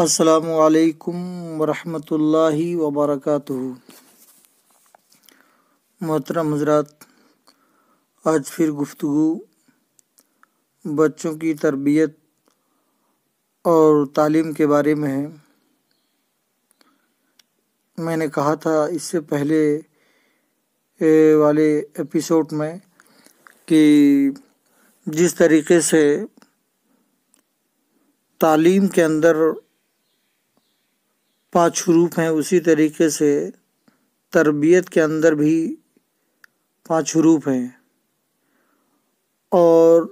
السلام علیکم ورحمۃ اللہ وبرکاتہ۔ محترم حضرات، آج پھر گفتگو بچوں کی تربیت اور تعلیم کے بارے میں ہے۔ میں نے کہا تھا اس سے پہلے والے ایپیسوڈ میں کہ جس طریقے سے تعلیم کے اندر 5 حروف ہیں، اسی طریقے سے تربیت کے اندر بھی 5 حروف ہیں، اور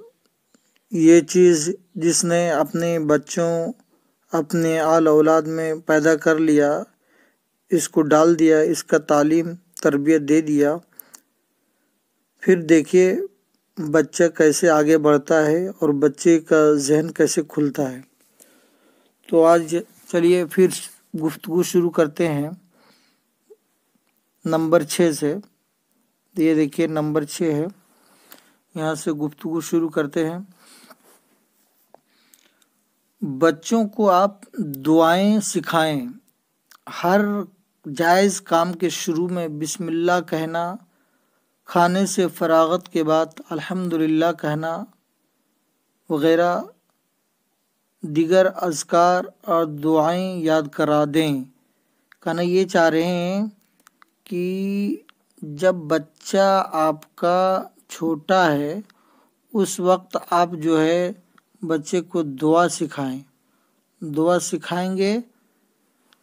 یہ چیز جس نے اپنے بچوں اپنے آل اولاد میں پیدا کر لیا، اس کو ڈال دیا، اس کا تعلیم تربیت دے دیا، پھر دیکھیے بچہ کیسے آگے بڑھتا ہے اور بچے کا ذہن کیسے کھلتا ہے۔ تو آج چلیے پھر گفتگو شروع کرتے ہیں نمبر 6 سے۔ یہ دیکھیے نمبر 6 ہے، یہاں سے گفتگو شروع کرتے ہیں۔ بچوں کو آپ دعائیں سکھائیں۔ ہر جائز کام کے شروع میں بسم اللہ کہنا، کھانے سے فراغت کے بعد الحمدللہ کہنا وغیرہ دیگر اذکار اور دعائیں یاد کرا دیں۔ کہنا یہ چاہ رہے ہیں کہ جب بچہ آپ کا چھوٹا ہے اس وقت آپ جو ہے بچے کو دعا سکھائیں۔ دعا سکھائیں گے،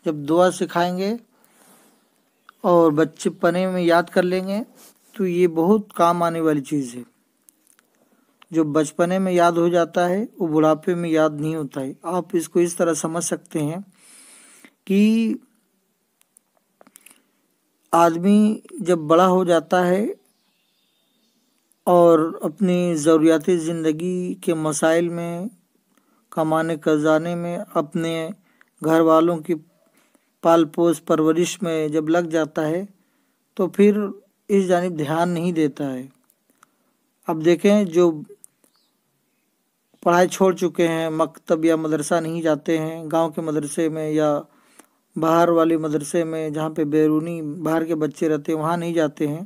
جب دعا سکھائیں گے اور بچے پنے میں یاد کر لیں گے تو یہ بہت کام آنے والی چیز ہے۔ جو بچپنے میں یاد ہو جاتا ہے وہ بڑھاپے میں یاد نہیں ہوتا ہے۔ آپ اس کو اس طرح سمجھ سکتے ہیں کہ آدمی جب بڑا ہو جاتا ہے اور اپنی ضروریات زندگی کے مسائل میں، کمانے کمانے میں، اپنے گھر والوں کی پال پوس پرورش میں جب لگ جاتا ہے تو پھر اس جانب دھیان نہیں دیتا ہے۔ اب دیکھیں جو پڑھائی چھوڑ چکے ہیں، مکتب یا مدرسہ نہیں جاتے ہیں، گاؤں کے مدرسے میں یا باہر والے مدرسے میں جہاں پہ بیرونی باہر کے بچے رہتے ہیں وہاں نہیں جاتے ہیں،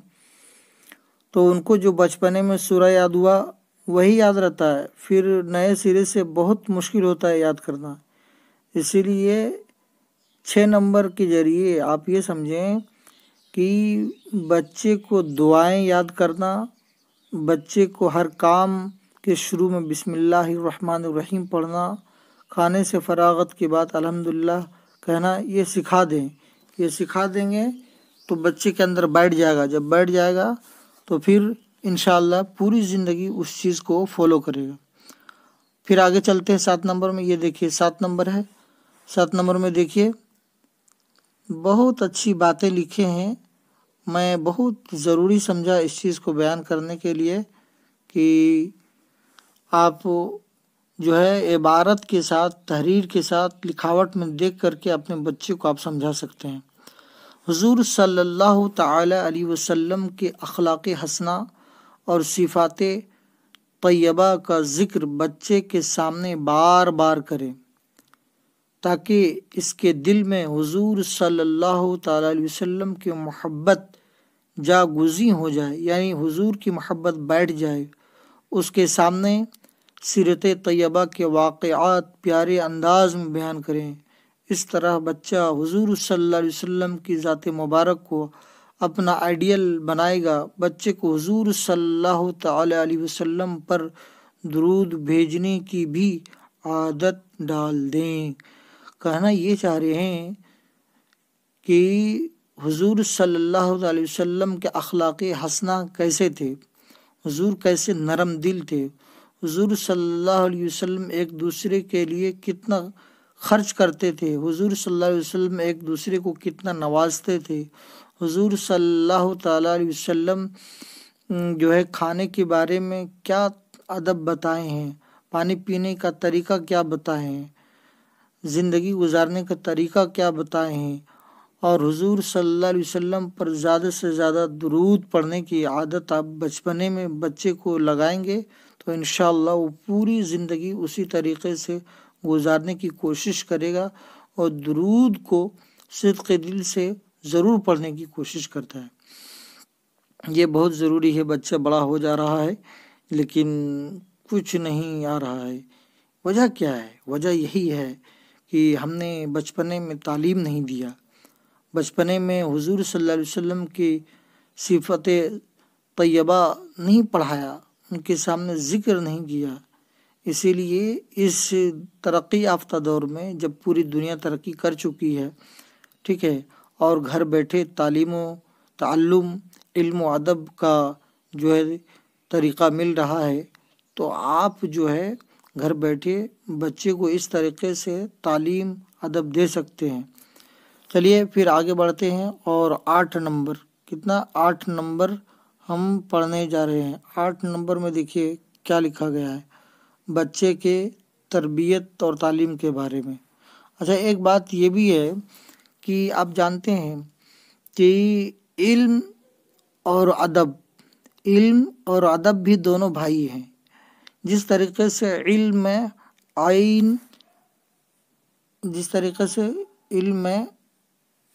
تو ان کو جو بچپنے میں سورہ یاد ہوا وہی یاد رہتا ہے، پھر نئے سرے سے بہت مشکل ہوتا ہے یاد کرنا۔ اسی لیے 6 نمبر کے ذریعے آپ یہ سمجھیں کہ بچے کو دعائیں یاد کرنا، بچے کو ہر کام کے شروع میں بسم اللہ الرحمن الرحیم پڑھنا، کھانے سے فراغت کے بعد الحمدللہ کہنا، یہ سکھا دیں۔ یہ سکھا دیں گے تو بچے کے اندر بیٹھ جائے گا۔ جب بیٹھ جائے گا تو پھر انشاءاللہ پوری زندگی اس چیز کو فالو کرے گا۔ پھر آگے چلتے ہیں 7 نمبر میں۔ یہ دیکھیے 7 نمبر ہے۔ 7 نمبر میں دیکھیے بہت اچھی باتیں لکھے ہیں، میں بہت ضروری سمجھا اس چیز کو بیان کرنے کے لیے کہ آپ جو ہے عبارت کے ساتھ، تحریر کے ساتھ، لکھاوٹ میں دیکھ کر کے اپنے بچے کو آپ سمجھا سکتے ہیں۔ حضور صلی اللہ تعالی علیہ وسلم کے اخلاق حسنہ اور صفات طیبہ کا ذکر بچے کے سامنے بار بار کریں تاکہ اس کے دل میں حضور صلی اللہ تعالی علیہ وسلم کی محبت جاگزیں ہو جائے، یعنی حضور کی محبت بیٹھ جائے۔ اس کے سامنے سیرت طیبہ کے واقعات پیارے انداز میں بیان کریں۔ اس طرح بچہ حضور صلی اللہ علیہ وسلم کی ذات مبارک کو اپنا آئیڈیل بنائے گا۔ بچے کو حضور صلی اللہ تعالی علیہ وسلم پر درود بھیجنے کی بھی عادت ڈال دیں۔ کہنا یہ چاہ رہے ہیں کہ حضور صلی اللہ علیہ وسلم کے اخلاق حسنہ کیسے تھے، حضور کیسے نرم دل تھے، حضور صلی اللہ علیہ وسلم ایک دوسرے کے لیے کتنا خرچ کرتے تھے، حضور صلی اللہ علیہ وسلم ایک دوسرے کو کتنا نوازتے تھے، حضور صلی اللہ تعالیٰ علیہ وسلم جو ہے کھانے کے بارے میں کیا ادب بتائے ہیں، پانی پینے کا طریقہ کیا بتائے ہیں، زندگی گزارنے کا طریقہ کیا بتائے ہیں، اور حضور صلی اللہ علیہ وسلم پر زیادہ سے زیادہ درود پڑھنے کی عادت آپ بچپنے میں بچے کو لگائیں گے تو انشاءاللہ وہ پوری زندگی اسی طریقے سے گزارنے کی کوشش کرے گا اور درود کو صدق دل سے ضرور پڑھنے کی کوشش کرتا ہے۔ یہ بہت ضروری ہے۔ بچہ بڑا ہو جا رہا ہے لیکن کچھ نہیں آ رہا ہے۔ وجہ کیا ہے؟ وجہ یہی ہے کہ ہم نے بچپنے میں تعلیم نہیں دیا، بچپنے میں حضور صلی اللہ علیہ وسلم کی صفت طیبہ نہیں پڑھایا، ان کے سامنے ذکر نہیں کیا۔ اسی لیے اس ترقی یافتہ دور میں جب پوری دنیا ترقی کر چکی ہے، ٹھیک ہے، اور گھر بیٹھے تعلیم و تعلم، علم و ادب کا جو ہے طریقہ مل رہا ہے، تو آپ جو ہے گھر بیٹھے بچے کو اس طریقے سے تعلیم ادب دے سکتے ہیں۔ چلیے پھر آگے بڑھتے ہیں، اور 8 نمبر، کتنا 8 نمبر ہم پڑھنے جا رہے ہیں۔ 8 نمبر میں دیکھیے کیا لکھا گیا ہے بچے کے تربیت اور تعلیم کے بارے میں۔ اچھا، ایک بات یہ بھی ہے کہ آپ جانتے ہیں کہ علم اور ادب بھی دونوں بھائی ہیں۔ جس طریقے سے علم میں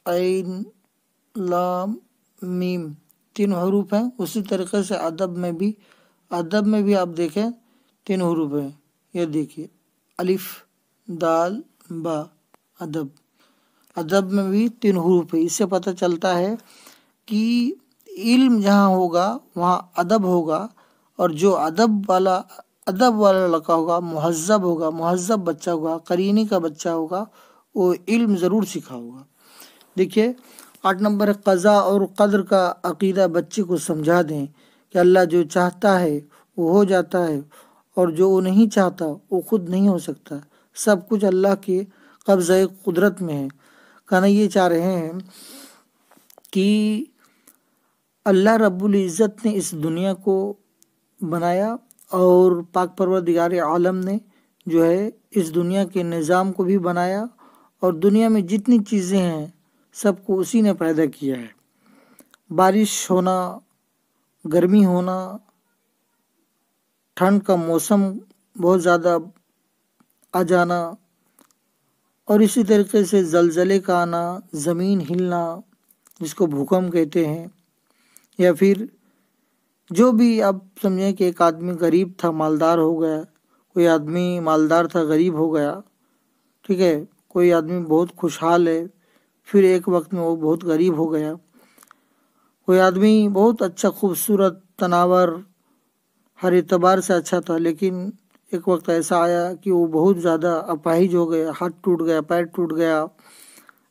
عین لام میم 3 حروف ہیں، اسی طریقے سے ادب میں بھی آپ دیکھیں 3 حروف ہیں۔ یہ دیکھیے الف دال با، ادب میں بھی 3 حروف ہے۔ اس سے پتہ چلتا ہے کہ علم جہاں ہوگا وہاں ادب ہوگا، اور جو ادب والا لڑکا ہوگا، مہذب بچہ ہوگا، قرینی کا بچہ ہوگا، وہ علم ضرور سیکھا ہوگا۔ دیکھیے 8 نمبر قضا اور قدر کا عقیدہ بچے کو سمجھا دیں کہ اللہ جو چاہتا ہے وہ ہو جاتا ہے، اور جو وہ نہیں چاہتا وہ خود نہیں ہو سکتا۔ سب کچھ اللہ کے قبضہ قدرت میں ہے۔ کہنا یہ چاہ رہے ہیں کہ اللہ رب العزت نے اس دنیا کو بنایا، اور پاک پروردگار عالم نے جو ہے اس دنیا کے نظام کو بھی بنایا، اور دنیا میں جتنی چیزیں ہیں سب کو اسی نے پیدا کیا ہے۔ بارش ہونا، گرمی ہونا، ٹھنڈ کا موسم بہت زیادہ آ جانا، اور اسی طریقے سے زلزلے کا آنا، زمین ہلنا جس کو بھوکمپ کہتے ہیں، یا پھر جو بھی آپ سمجھیں کہ ایک آدمی غریب تھا مالدار ہو گیا، کوئی آدمی مالدار تھا غریب ہو گیا، ٹھیک ہے، کوئی آدمی بہت خوشحال ہے پھر ایک وقت میں وہ بہت غریب ہو گیا، کوئی آدمی بہت اچھا خوبصورت تناور ہر اعتبار سے اچھا تھا، لیکن ایک وقت ایسا آیا کہ وہ بہت زیادہ اپاہج ہو گیا، ہاتھ ٹوٹ گیا، پیر ٹوٹ گیا،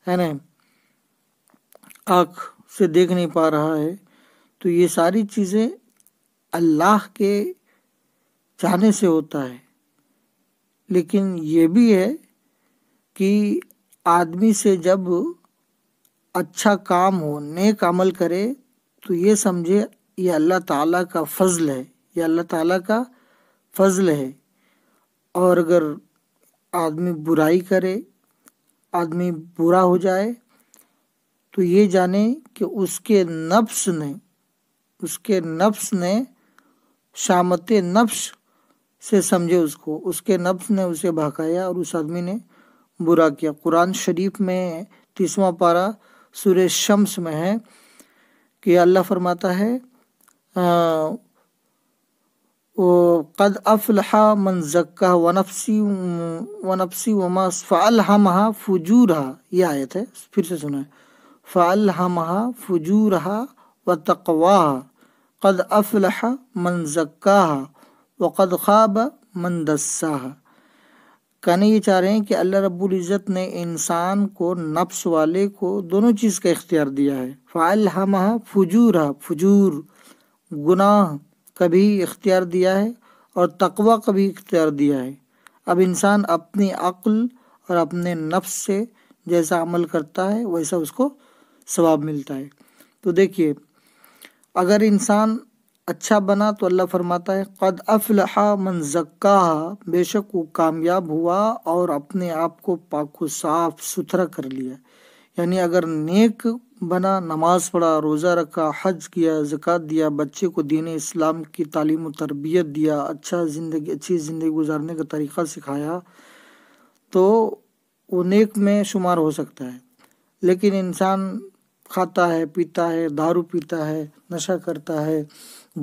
ہے نا، آنکھ سے دیکھ نہیں پا رہا ہے۔ تو یہ ساری چیزیں اللہ کے چاہنے سے ہوتا ہے، لیکن یہ بھی ہے کہ آدمی سے جب اچھا کام ہو، نیک عمل کرے، تو یہ سمجھے یہ اللہ تعالیٰ کا فضل ہے، اور اگر آدمی برائی کرے، آدمی برا ہو جائے، تو یہ جانے کہ اس کے نفس نے شامت نفس سے سمجھے اس کے نفس نے اسے بہکایا اور اس آدمی نے برا کیا۔ قرآن شریف میں 30واں پارہ سورہ شمس میں ہے کہ اللہ فرماتا ہے قد افلح من زکاہ ونفسی وما فالہمہا فجورہا، یہ آیت ہے، پھر سے سنیں، فالہمہا فجورہا وتقواہا قد افلح من زکاہا وقد خاب من دساہا۔ کہنے یہ چاہ رہے ہیں کہ اللہ رب العزت نے انسان کو، نفس والے کو، دونوں چیز کا اختیار دیا ہے۔ فالہمہا فجورہا، فجور گناہ کا بھی اختیار دیا ہے، اور تقوی کا بھی اختیار دیا ہے۔ اب انسان اپنی عقل اور اپنے نفس سے جیسا عمل کرتا ہے ویسا اس کو ثواب ملتا ہے۔ تو دیکھیے اگر انسان اچھا بنا تو اللہ فرماتا ہے قد افلح من زکاہا، بے شک وہ کامیاب ہوا اور اپنے آپ کو پاک و صاف ستھرا کر لیا۔ یعنی اگر نیک بنا، نماز پڑھا، روزہ رکھا، حج کیا، زکوٰۃ دیا، بچے کو دین اسلام کی تعلیم و تربیت دیا، اچھی زندگی گزارنے کا طریقہ سکھایا، تو وہ نیک میں شمار ہو سکتا ہے۔ لیکن انسان کھاتا ہے، پیتا ہے، دارو پیتا ہے، نشہ کرتا ہے،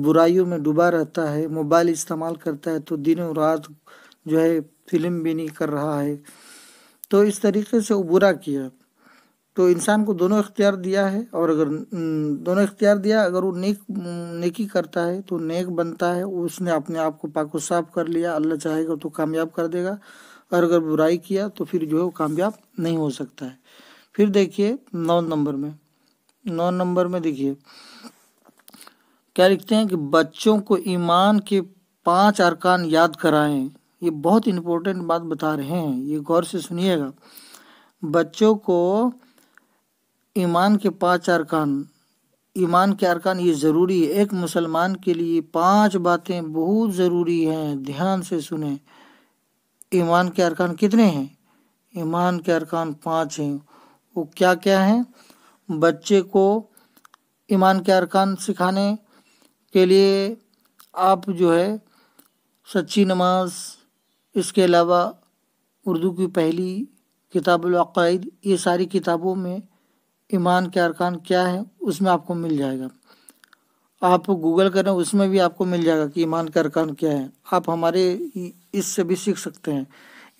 برائیوں میں ڈوبا رہتا ہے، موبائل استعمال کرتا ہے، تو دن و رات جو ہے فلم بھی نہیں کر رہا ہے، تو اس طریقے سے وہ برا کیا۔ تو انسان کو دونوں اختیار دیا ہے، اور اگر دونوں اختیار دیا، اگر وہ نیکی کرتا ہے تو نیک بنتا ہے، اس نے اپنے آپ کو پاک و صاف کر لیا، اللہ چاہے گا تو کامیاب کر دے گا، اور اگر برائی کیا تو پھر جو ہے وہ کامیاب نہیں ہو سکتا ہے۔ پھر دیکھیے 9 نمبر میں دیکھیے کیا لکھتے ہیں کہ بچوں کو ایمان کے 5 ارکان یاد کرائیں۔ یہ بہت امپورٹنٹ بات بتا رہے ہیں، یہ غور سے سنیے گا۔ بچوں کو ایمان کے 5 ارکان، ایمان کے ارکان یہ ضروری ہے۔ ایک مسلمان کے لیے 5 باتیں بہت ضروری ہیں، دھیان سے سنیں۔ ایمان کے ارکان کتنے ہیں؟ ایمان کے ارکان 5 ہیں۔ وہ کیا کیا ہیں؟ بچے کو ایمان کے ارکان سکھانے کے لیے آپ جو ہے سچی نماز، اس کے علاوہ اردو کی پہلی کتاب العقائد، یہ ساری کتابوں میں ایمان کے ارکان کیا ہے اس میں آپ کو مل جائے گا۔ آپ گوگل کریں، اس میں بھی آپ کو مل جائے گا کہ ایمان کے ارکان کیا ہے۔ آپ ہمارے اس سے بھی سیکھ سکتے ہیں۔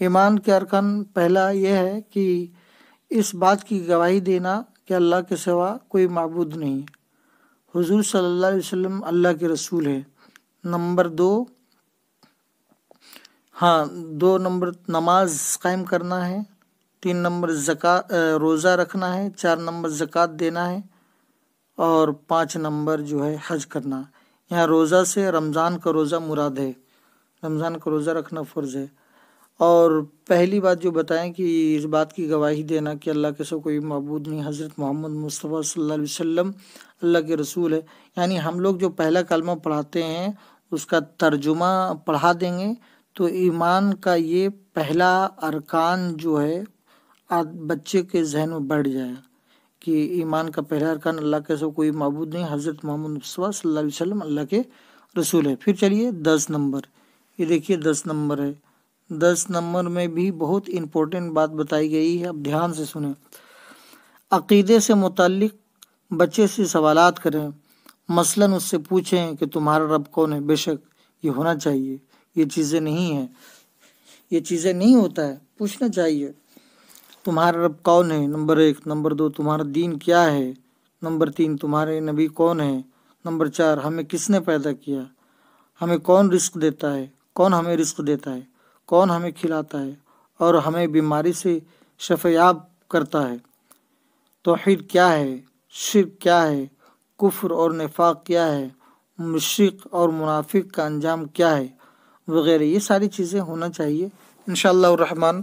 ایمان کے ارکان پہلا یہ ہے کہ اس بات کی گواہی دینا کہ اللہ کے سوا کوئی معبود نہیں ہے، حضور صلی اللہ علیہ وسلم اللہ کے رسول ہے۔ نمبر 2 نماز قائم کرنا ہے۔ 3 نمبر روزہ رکھنا ہے۔ 4 نمبر زکوٰۃ دینا ہے، اور 5 نمبر جو ہے حج کرنا۔ یہاں روزہ سے رمضان کا روزہ مراد ہے، رمضان کا روزہ رکھنا فرض ہے۔ اور پہلی بات جو بتائیں کہ اس بات کی گواہی دینا کہ اللہ کے سوا کوئی معبود نہیں، حضرت محمد مصطفیٰ صلی اللہ علیہ وسلم اللہ کے رسول ہے۔ یعنی ہم لوگ جو پہلا کلمہ پڑھاتے ہیں اس کا ترجمہ پڑھا دیں گے تو ایمان کا یہ پہلا ارکان جو ہے بچے کے ذہن میں بیٹھ جائے گا کہ ایمان کا پہلا ارکان اللہ کے سوا کوئی معبود نہیں، حضرت محمد مصطفیٰ صلی اللہ علیہ وسلم اللہ کے رسول ہے۔ پھر چلیے 10 نمبر، یہ دیکھیے 10 نمبر ہے۔ 10 نمبر میں بھی بہت امپورٹنٹ بات بتائی گئی ہے، اب دھیان سے سنیں۔ عقیدے سے متعلق بچے سے سوالات کریں، مثلاً اس سے پوچھیں کہ تمہارا رب کون ہے۔ بے شک یہ ہونا چاہیے، یہ چیزیں نہیں ہیں، یہ چیزیں نہیں ہوتا ہے، پوچھنا چاہیے تمہارا رب کون ہے، نمبر 1۔ نمبر 2 تمہارا دین کیا ہے، نمبر 3 تمہارے نبی کون ہے، نمبر 4 ہمیں کس نے پیدا کیا، ہمیں کون رزق دیتا ہے، کون ہمیں رزق دیتا ہے، کون ہمیں کھلاتا ہے اور ہمیں بیماری سے شفا یاب کرتا ہے، توحید کیا ہے، شرک کیا ہے، کفر اور نفاق کیا ہے، مشرک اور منافق کا انجام کیا ہے، وغیرہ۔ یہ ساری چیزیں ہونا چاہیے۔ انشاءاللہ الرحمن